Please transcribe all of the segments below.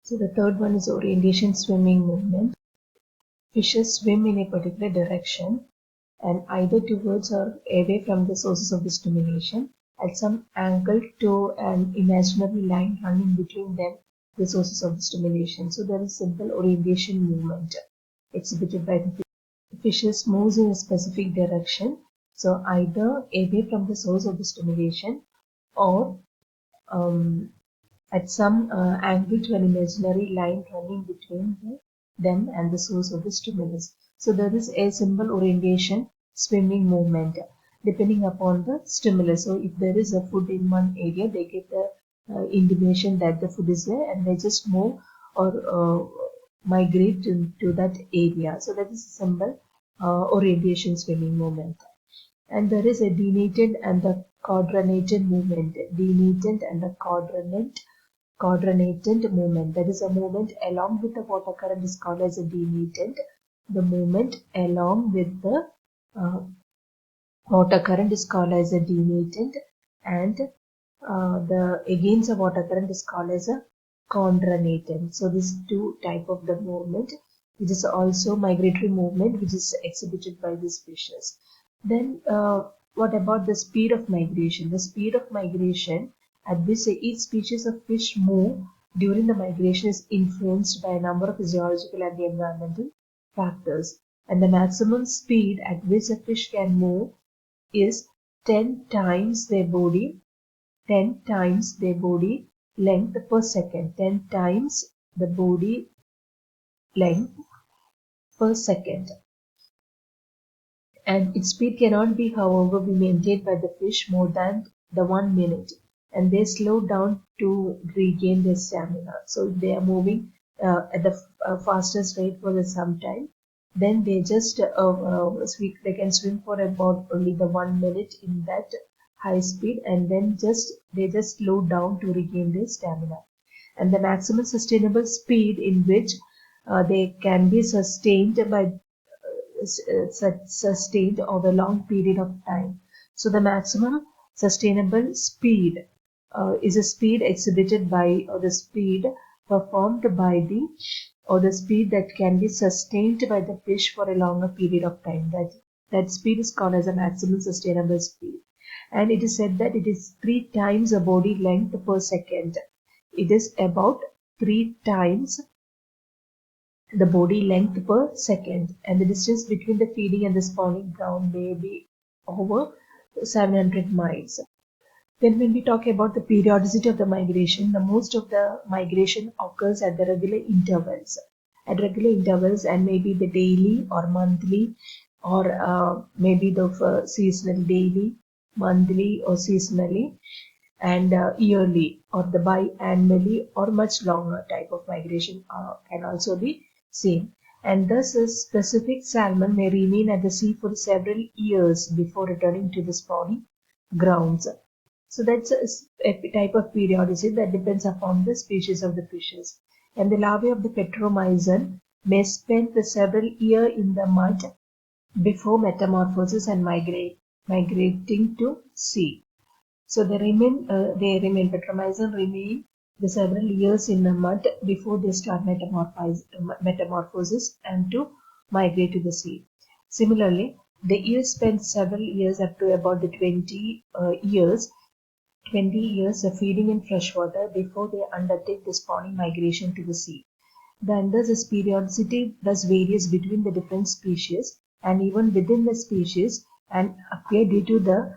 So the third one is orientation swimming movement. Fishes swim in a particular direction and either towards or away from the sources of the stimulation at some angle to an imaginary line running between them, the sources of the stimulation. So there is simple orientation movement exhibited by the fishes moves in a specific direction. So either away from the source of the stimulation or at some angle to an imaginary line running between them and the source of the stimulus. So there is a simple orientation swimming movement depending upon the stimulus. So if there is a food in one area, they get the intimation that the food is there and they just move or migrate to that area. So that is a simple orientation swimming movement. And there is a denatant and the quadranatant movement. Denatant and the quadranatant movement. That is a movement along with the water current is called as a denatant. The movement along with the water current is called as a denatant, and the against the water current is called as a quadranatant. So these two type of the movement, which is also migratory movement, which is exhibited by these fishes. Then what about the speed of migration? The speed of migration at which each species of fish move during the migration is influenced by a number of physiological and environmental factors. And the maximum speed at which a fish can move is 10 times their body length per second. 10 times the body length per second. And its speed cannot be, however, be maintained by the fish more than the 1 minute, and they slow down to regain their stamina. So if they are moving at the fastest rate for some time, then they just they can swim for about only the 1 minute in that high speed, and then they just slow down to regain their stamina. And the maximum sustainable speed in which they can be sustained by sustained over a long period of time. So the maximum sustainable speed is a speed exhibited by, or the speed performed by the, or the speed that can be sustained by the fish for a longer period of time. That speed is called as a maximum sustainable speed. And it is said that it is 3 times the body length per second. It is about 3 times the body length per second, and the distance between the feeding and the spawning ground may be over 700 miles. Then when we talk about the periodicity of the migration, the most of the migration occurs at the regular intervals. At regular intervals, and maybe the daily or monthly, or maybe the seasonal, daily, monthly or seasonally, and yearly or the biannually or much longer type of migration can also be seen. And thus a specific salmon may remain at the sea for several years before returning to the spawning grounds. So that's a type of periodicity that depends upon the species of the fishes. And the larvae of the Petromyzon may spend the several years in the mud before metamorphosis and migrating to sea. So Petromyzon remain the several years in the mud before they start metamorphosis and to migrate to the sea. Similarly, the eels spend several years up to about the 20 years of feeding in freshwater before they undertake the spawning migration to the sea. Then this periodicity thus varies between the different species and even within the species and appear due to the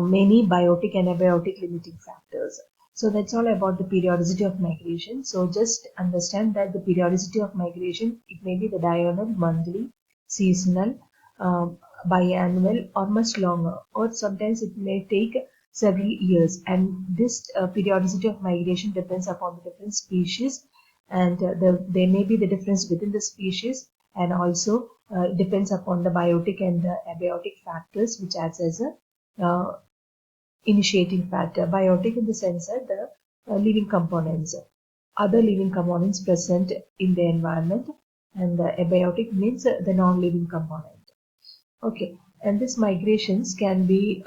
many biotic and abiotic limiting factors. So that's all about the periodicity of migration. So just understand that the periodicity of migration, it may be the diurnal, monthly, seasonal, biannual, or much longer, or sometimes it may take several years. And this periodicity of migration depends upon the different species, and there may be the difference within the species, and also depends upon the biotic and the abiotic factors, which acts as a initiating factor. Biotic in the sense that the living components, other living components present in the environment, and the abiotic means the non-living component. Okay, and these migrations can be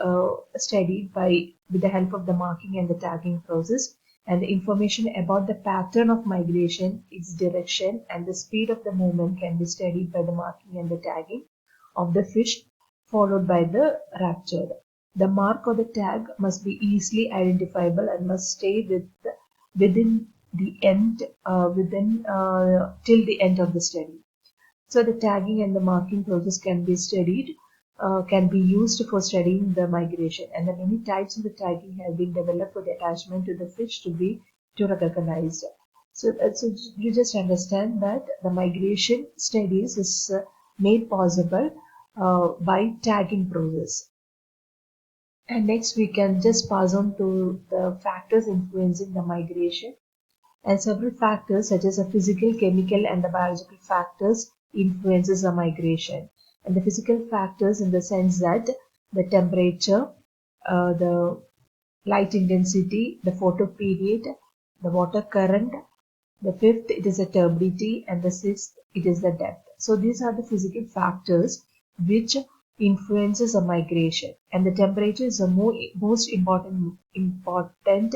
studied with the help of the marking and the tagging process, and the information about the pattern of migration, its direction, and the speed of the movement can be studied by the marking and the tagging of the fish, followed by the rapture. The mark or the tag must be easily identifiable and must stay within the end till the end of the study. So the tagging and the marking process can be studied, can be used for studying the migration, and the many types of the tagging have been developed for the attachment to the fish to recognize. So you just understand that the migration studies is made possible by tagging process. And next we can just pass on to the factors influencing the migration. And several factors such as the physical, chemical, and the biological factors influences the migration. And the physical factors in the sense that the temperature, the light intensity, the photo period, the water current, the fifth it is the turbidity, and the sixth it is the depth. So these are the physical factors which influences a migration, and the temperature is the most important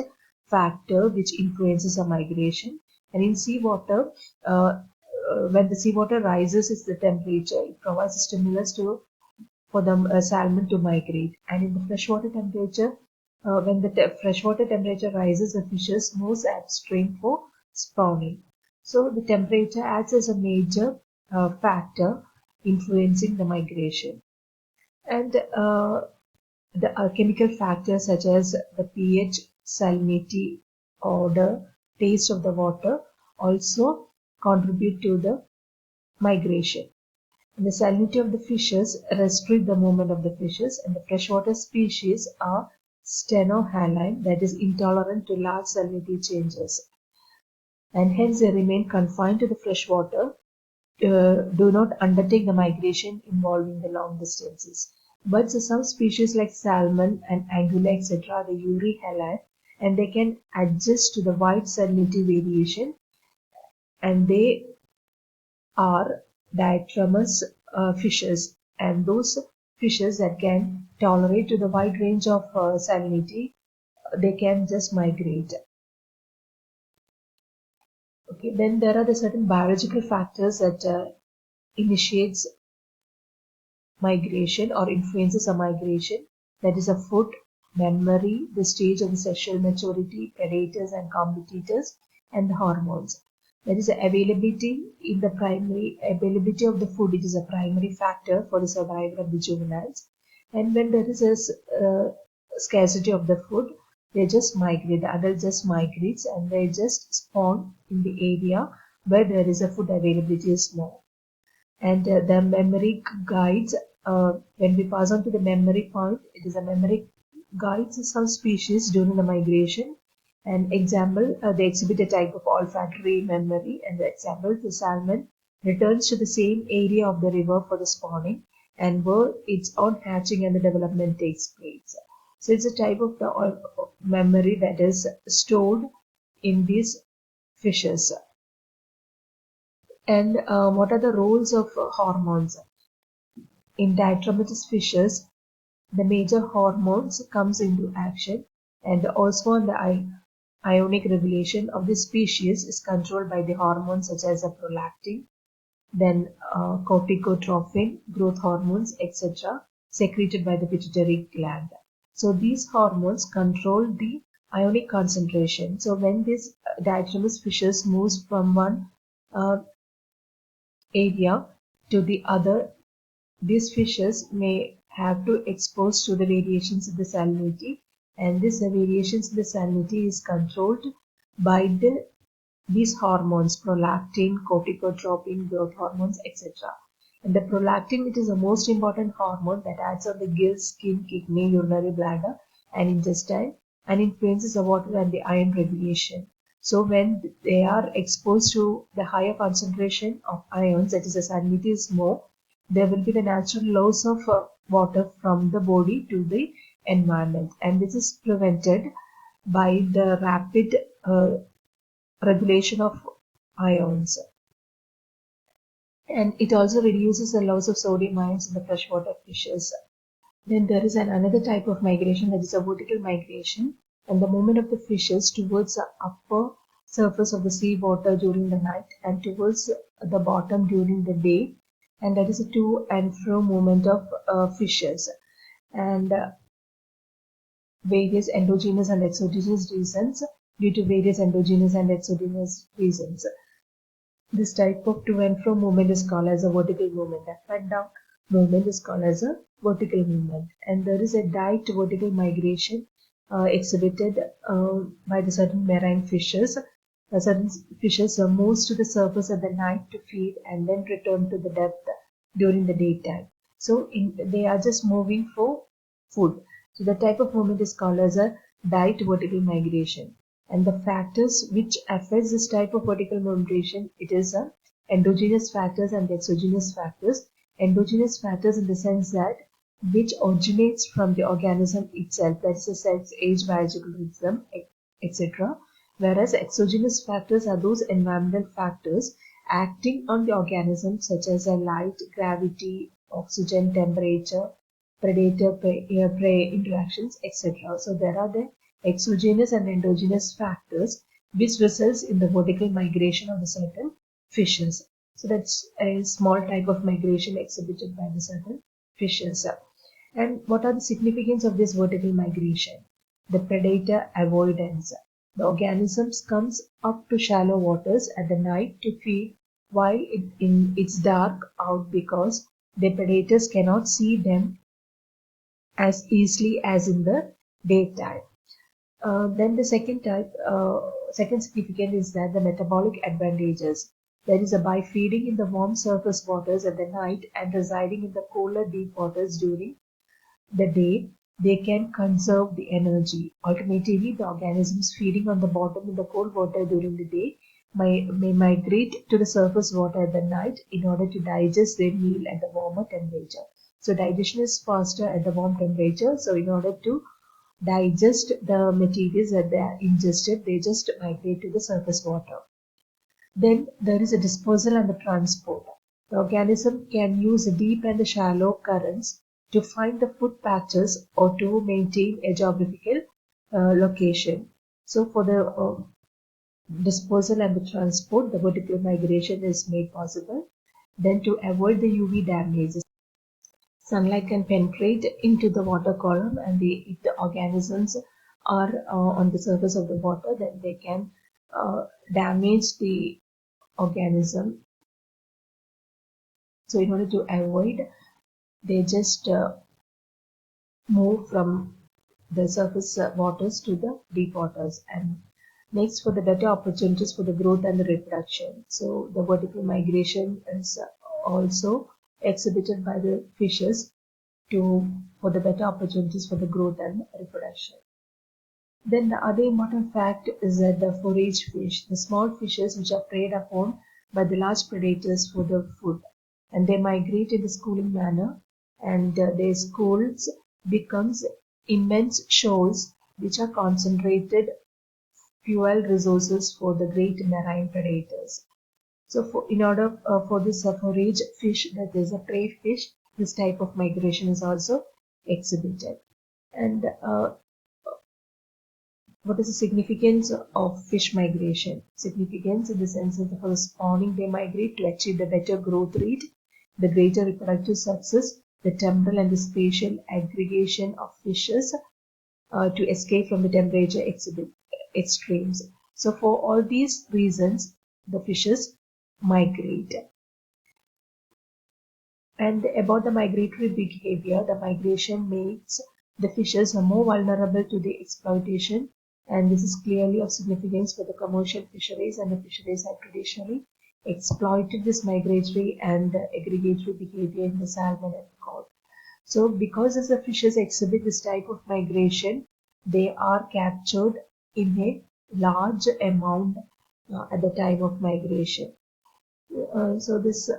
factor which influences a migration. And in seawater, when the seawater rises, it's the temperature. It provides a stimulus for the salmon to migrate. And in the freshwater temperature, when the freshwater temperature rises, the fishes moves upstream for spawning. So the temperature acts as a major factor influencing the migration. And the chemical factors such as the pH, salinity, odor, taste of the water also contribute to the migration. And the salinity of the fishes restrict the movement of the fishes, and the freshwater species are stenohaline, that is intolerant to large salinity changes, and hence they remain confined to the freshwater, do not undertake the migration involving the long distances. But some species like salmon and angula, etc., the euryhaline, and they can adjust to the wide salinity variation, and they are diatramous fishes, and those fishes that can tolerate to the wide range of salinity, they can just migrate. Okay, then there are the certain biological factors that initiates migration or influences a migration. That is a food, memory, the stage of the sexual maturity, predators and competitors, and the hormones. That is the availability of the food. It is a primary factor for the survival of the juveniles. And when there is a scarcity of the food, they just migrate. The adult just migrates and they just spawn in the area where there is a food availability is more. And the memory guides, when we pass on to the memory point, it is a memory guides some species during the migration. An example, they exhibit a type of olfactory memory, and the example, the salmon returns to the same area of the river for the spawning and where its own hatching and the development takes place. So it's a type of the memory that is stored in these fishes. And what are the roles of hormones? In diatomaceous fishes, the major hormones comes into action, and also the ionic regulation of the species is controlled by the hormones such as the prolactin, then corticotrophin, growth hormones, etc., secreted by the pituitary gland. So these hormones control the ionic concentration. So when these diatomaceous fishes moves from one area to the other, these fishes may have to expose to the variations in the salinity, and this variations in the salinity is controlled by these hormones, prolactin, corticotropin, growth hormones, etc. And the prolactin, it is the most important hormone that acts on the gills, skin, kidney, urinary bladder, and intestine, and influences the water and the iron regulation. So when they are exposed to the higher concentration of ions, that is the salinity is more, there will be the natural loss of water from the body to the environment, and this is prevented by the rapid regulation of ions. And it also reduces the loss of sodium ions in the freshwater fishes. Then there is another type of migration, that is a vertical migration. and the movement of the fishes towards the upper surface of the sea water during the night and towards the bottom during the day, and that is a to and fro movement of fishes. And various endogenous and exogenous reasons, due to various endogenous and exogenous reasons. This type of to and fro movement is called as a vertical movement. Up and down movement is called as a vertical movement. And there is a direct vertical migration exhibited by the certain marine fishes. Certain fishes moves to the surface at the night to feed and then return to the depth during the daytime. So they are just moving for food. So the type of movement is called as a direct vertical migration. And the factors which affects this type of vertical migration, it is endogenous factors and exogenous factors. Endogenous factors in the sense that which originates from the organism itself, that is the sex, age, biological rhythm, etc. Whereas exogenous factors are those environmental factors acting on the organism such as light, gravity, oxygen, temperature, predator-prey interactions, etc. So there are the exogenous and endogenous factors which results in the vertical migration of the certain fishes. So that's a small type of migration exhibited by the certain fishes. And what are the significance of this vertical migration? The predator avoidance. The organisms comes up to shallow waters at the night to feed while it's dark out because the predators cannot see them as easily as in the daytime. Then the second significance is that the metabolic advantages. That is, by feeding in the warm surface waters at the night and residing in the colder deep waters during the day, they can conserve the energy. Alternatively, the organisms feeding on the bottom in the cold water during the day may migrate to the surface water at the night in order to digest their meal at the warmer temperature. So digestion is faster at the warm temperature. So in order to digest the materials that they are ingested, they just migrate to the surface water. Then there is a dispersal and the transport. The organism can use the deep and the shallow currents to find the food patches or to maintain a geographical location. So for the dispersal and the transport, the vertical migration is made possible. Then to avoid the UV damage, sunlight can penetrate into the water column, and if the organisms are on the surface of the water, then they can damage the organism. So in order to avoid, they just move from the surface waters to the deep waters. And next, for the better opportunities for the growth and the reproduction. So the vertical migration is also exhibited by the fishes for the better opportunities for the growth and reproduction. Then the other important fact is that the forage fish, the small fishes which are preyed upon by the large predators for the food, and they migrate in the schooling manner, and their schools becomes immense shoals which are concentrated fuel resources for the great marine predators. So in order for this forage fish, that is a prey fish, this type of migration is also exhibited. And what is the significance of fish migration? Significance in the sense that for the spawning they migrate to achieve the better growth rate, the greater reproductive success, the temporal and the spatial aggregation of fishes to escape from the temperature extremes. So for all these reasons, the fishes migrate. And about the migratory behavior, the migration makes the fishes more vulnerable to the exploitation, and this is clearly of significance for the commercial fisheries, and the fisheries have traditionally exploited this migratory and aggregatory behavior in the salmon and cod. So because as the fishes exhibit this type of migration, they are captured in a large amount at the time of migration. So this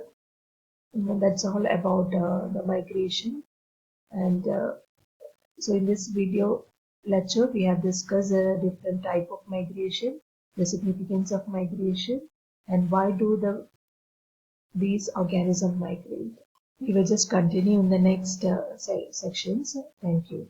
that's all about the migration. And so in this video lecture we have discussed a different type of migration, the significance of migration, and why do these organisms migrate. We will just continue in the next sections. Thank you.